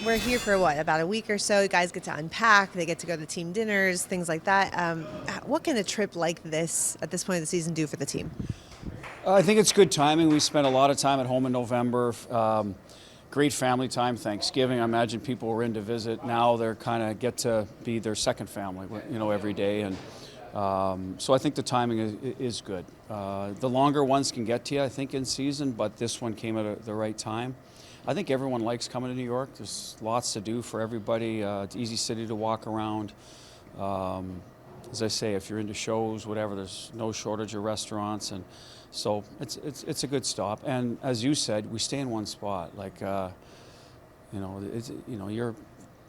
we're here for what, about a week or so. You guys get to unpack, they get to go to team dinners, things like that. What can a trip like this at this point of the season do for the team? I think it's good timing. We spent a lot of time at home in November. Great family time, Thanksgiving. I imagine people were in to visit. Now they're kind of get to be their second family, every day. And so I think the timing is good. The longer ones can get to you, I think, in season, but this one came at the right time. I think everyone likes coming to New York. There's lots to do for everybody. It's an easy city to walk around. As I say, if you're into shows, whatever, there's no shortage of restaurants, and so it's a good stop. And as you said, we stay in one spot. You're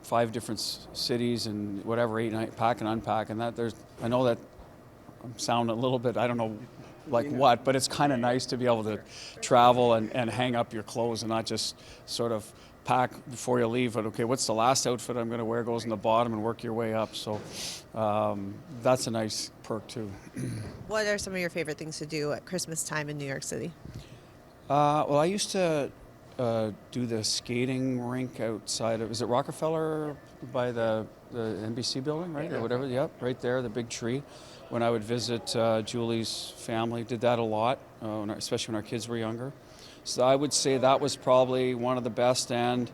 5 different cities and whatever, 8 night pack and unpack, and I know that I'm sounding a little bit, I don't know what, but it's kind of nice to be able to travel and hang up your clothes and not just sort of pack before you leave. But okay, what's the last outfit I'm going to wear goes in the bottom and work your way up. So that's a nice perk too. What are some of your favorite things to do at Christmas time in New York City? Well, I used to do the skating rink outside of, is it Rockefeller by the NBC building, right? Or whatever, yep, right there, the big tree. When I would visit Julie's family, did that a lot, especially when our kids were younger. So I would say that was probably one of the best, and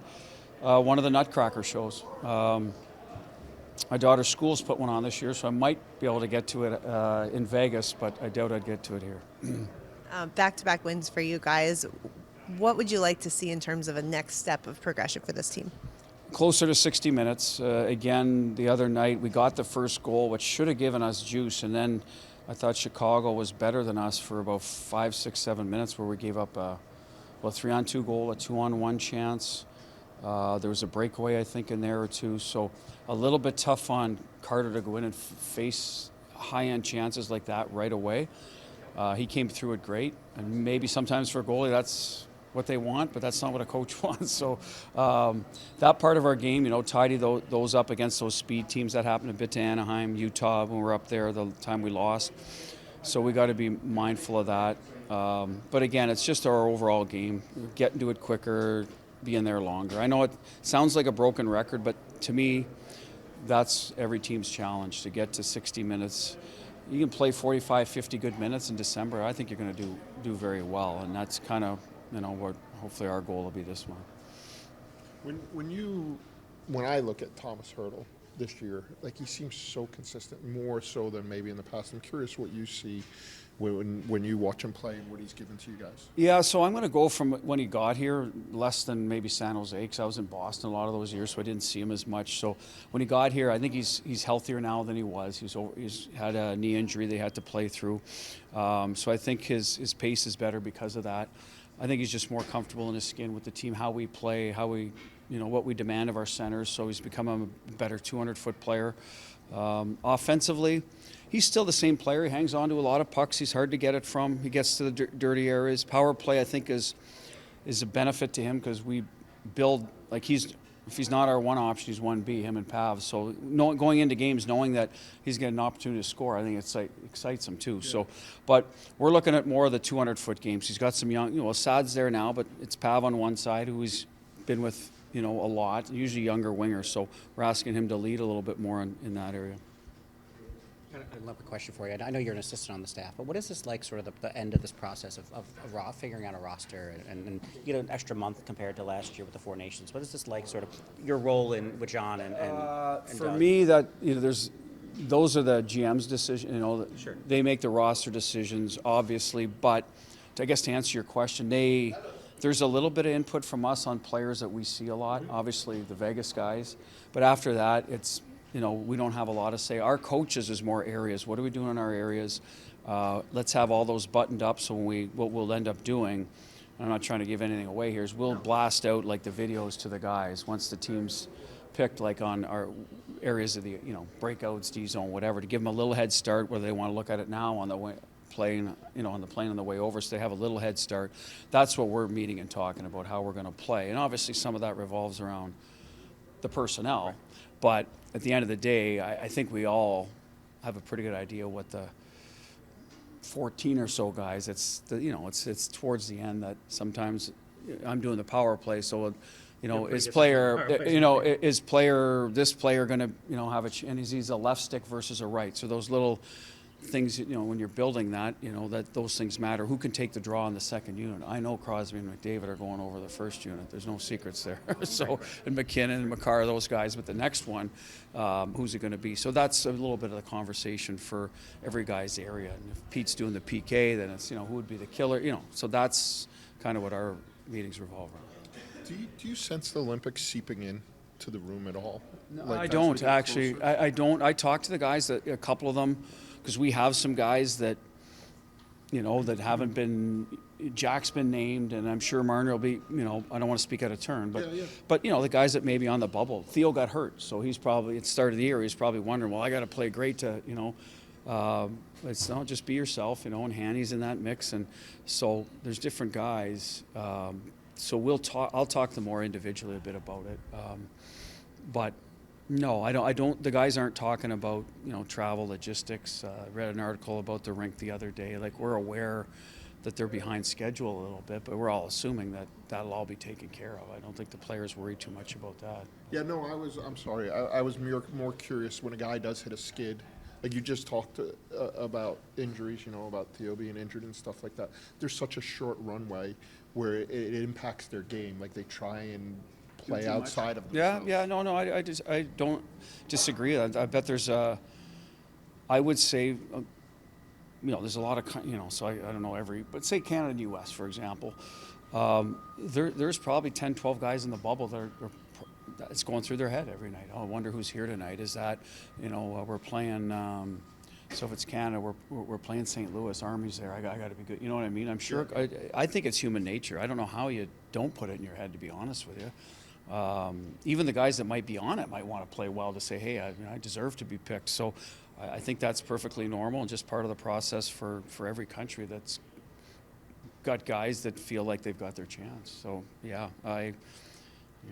one of the Nutcracker shows. My daughter's school's put one on this year, so I might be able to get to it in Vegas, but I doubt I'd get to it here. Back-to-back wins for you guys. What would you like to see in terms of a next step of progression for this team? Closer to 60 minutes. Again, the other night we got the first goal, which should have given us juice, and then I thought Chicago was better than us for about 5, 6, 7 minutes, where we gave up a 3-on-2 goal, a 2-on-1 chance. There was a breakaway, I think, in there or two. So a little bit tough on Carter to go in and face high-end chances like that right away. He came through it great, and maybe sometimes for a goalie that's what they want, but that's not what a coach wants. So that part of our game, tidy those up against those speed teams. That happened a bit to Anaheim, Utah when we were up there the time we lost. So we got to be mindful of that. But again, it's just our overall game. Get into it quicker, be in there longer. I know it sounds like a broken record, but to me, that's every team's challenge, to get to 60 minutes. You can play 45, 50 good minutes in December. I think you're going to do very well, and that's kind of what hopefully our goal will be this month. When I look at Thomas Hurdle this year, he seems so consistent, more so than maybe in the past. I'm curious what you see when you watch him play and what he's given to you guys. Yeah, so I'm going to go from when he got here, less than maybe San Jose, because I was in Boston a lot of those years, so I didn't see him as much. So when he got here, I think he's healthier now than he was. He's had a knee injury they had to play through. So I think his pace is better because of that. I think he's just more comfortable in his skin with the team, how we play, how we, what we demand of our centers. So he's become a better 200-foot player. Offensively, he's still the same player. He hangs on to a lot of pucks. He's hard to get it from. He gets to the dirty areas. Power play, I think, is a benefit to him, because we build, if he's not our one option, he's 1B, him and Pav. So going into games knowing that he's getting an opportunity to score, I think it excites him too. Yeah. So, but we're looking at more of the 200-foot games. He's got some young, Sad's there now, but it's Pav on one side, who he's been with, a lot, usually younger wingers. So we're asking him to lead a little bit more in that area. I love a question for you. I know you're an assistant on the staff, but what is this like, sort of the end of this process of figuring out a roster and an extra month compared to last year with the Four Nations? What is this like, sort of your role with John and for Doug? me, that those are the GM's decision. Sure. They make the roster decisions, obviously, but I guess to answer your question, there's a little bit of input from us on players that we see a lot. Obviously, the Vegas guys, but after that, it's. We don't have a lot to say. Our coaches is more areas. What are we doing in our areas? Let's have all those buttoned up, so what we'll end up doing, I'm not trying to give anything away here, is we'll blast out the videos to the guys once the team's picked, on our areas of the, breakouts, D-zone, whatever, to give them a little head start, whether they want to look at it now on the way playing, on the plane on the way over, so they have a little head start. That's what we're meeting and talking about, how we're going to play. And obviously some of that revolves around the personnel, but at the end of the day, I think we all have a pretty good idea what the 14 or so guys. It's towards the end that sometimes I'm doing the power play, so you know, pretty is good player, size. you know, is player, this player going to, you know, have and he's a left stick versus a right. So those little things, you know, when you're building that, you know, that those things matter. Who can take the draw in the second unit? I know Crosby and McDavid are going over the first unit. There's no secrets there. So, and McKinnon and McCarr, those guys. But the next one, who's it going to be? So that's a little bit of the conversation for every guy's area. And if Pete's doing the PK, then it's, you know, who would be the killer? You know, so that's kind of what our meetings revolve around. Do you sense the Olympics seeping in to the room at all? No, Like, I as don't we get actually. closer? I don't. I talk to the guys, that a couple of them, because we have some guys that, you know, that haven't been. Jack's been named, and I'm sure Marner will be. You know, I don't want to speak out of turn, but Yeah. but you know, the guys that may be on the bubble. Theo got hurt, so he's probably at the start of the year. He's probably wondering, well, I got to play great to, you know. It's not just be yourself, you know. And Hanny's in that mix, and so there's different guys. So we'll talk. I'll talk to them more individually a bit about it, but. No, I don't. I don't. The guys aren't talking about, you know, travel logistics. I read an article about the rink the other day. Like, we're aware that they're behind schedule a little bit, but we're all assuming that that'll all be taken care of. I don't think the players worry too much about that. Yeah, no, I'm sorry. I was more curious when a guy does hit a skid. Like, you just talked about injuries, you know, about Theo being injured and stuff like that. There's such a short runway where it impacts their game. Like, they try and play outside of themselves. Yeah. No. I don't disagree. I bet there's a. I would say, you know, there's a lot of, you know. So I don't know but say Canada and U.S. for example. There's probably 10, 12 guys in the bubble that it's going through their head every night. Oh, I wonder who's here tonight. Is that, you know, we're playing. So if it's Canada, we're playing St. Louis. Army's there. I got to be good. You know what I mean? I'm sure. Yeah. I think it's human nature. I don't know how you don't put it in your head, to be honest with you. Even the guys that might be on it might want to play well to say, hey, I deserve to be picked. So I think that's perfectly normal and just part of the process for every country that's got guys that feel like they've got their chance. So, yeah, like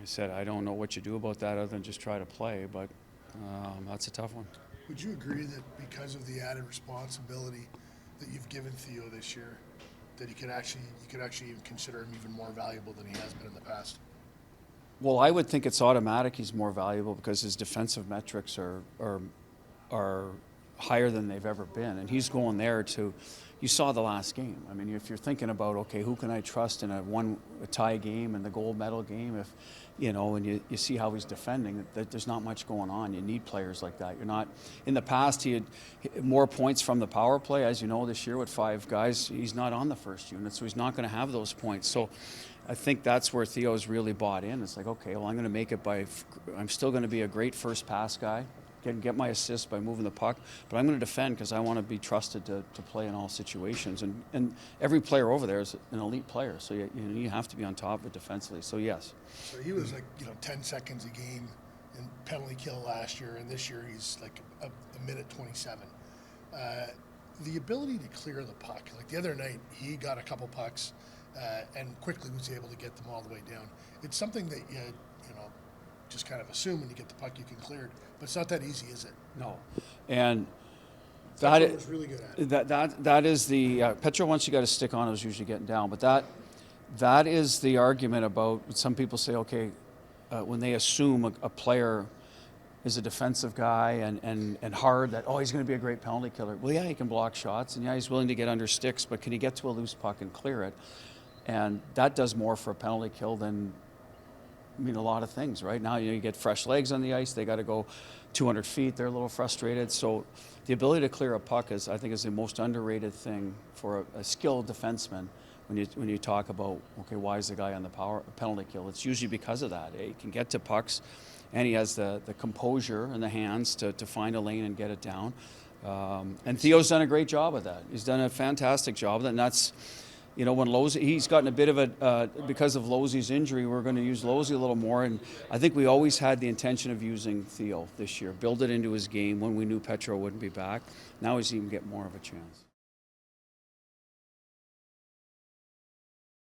I said, I don't know what you do about that other than just try to play, but that's a tough one. Would you agree that because of the added responsibility that you've given Theo this year, that you could actually even consider him even more valuable than he has been in the past? Well, I would think it's automatic he's more valuable because his defensive metrics are higher than they've ever been, and he's going there to. You saw the last game. I mean, if you're thinking about, okay, who can I trust in a tie game and the gold medal game, if you know, and you see how he's defending, that there's not much going on. You need players like that. You're not. In the past, he had more points from the power play, as you know. This year with 5 guys, he's not on the first unit, so he's not going to have those points. So I think that's where Theo's really bought in. It's like, okay, well, I'm going to make it I'm still going to be a great first pass guy, get my assist by moving the puck, but I'm going to defend because I want to be trusted to play in all situations. And every player over there is an elite player, so you have to be on top of it defensively. So yes. So he was like, 10 seconds a game in penalty kill last year, and this year he's like a minute 27. The ability to clear the puck, like the other night, he got a couple pucks and quickly was able to get them all the way down. It's something that you just kind of assume when you get the puck you can clear it, but it's not that easy, is it? No, and Petro was really good at it. That is the Petro. Once you got a stick on, it was usually getting down. But that is the argument about. Some people say, okay, when they assume a player is a defensive guy and hard, that he's going to be a great penalty killer. Well, yeah, he can block shots, and yeah, he's willing to get under sticks, but can he get to a loose puck and clear it? And that does more for a penalty kill than. A lot of things, right? Now, you get fresh legs on the ice. They got to go 200 feet. They're a little frustrated. So the ability to clear a puck I think is the most underrated thing for a skilled defenseman when you talk about, okay, why is the guy on the penalty kill? It's usually because of that. He can get to pucks, and he has the composure and the hands to find a lane and get it down. And Theo's done a great job of that. He's done a fantastic job of that, and that's, when Losey, he's gotten a bit of because of Losey's injury, we're going to use Losey a little more. And I think we always had the intention of using Theo this year, build it into his game when we knew Petro wouldn't be back. Now he's even get more of a chance.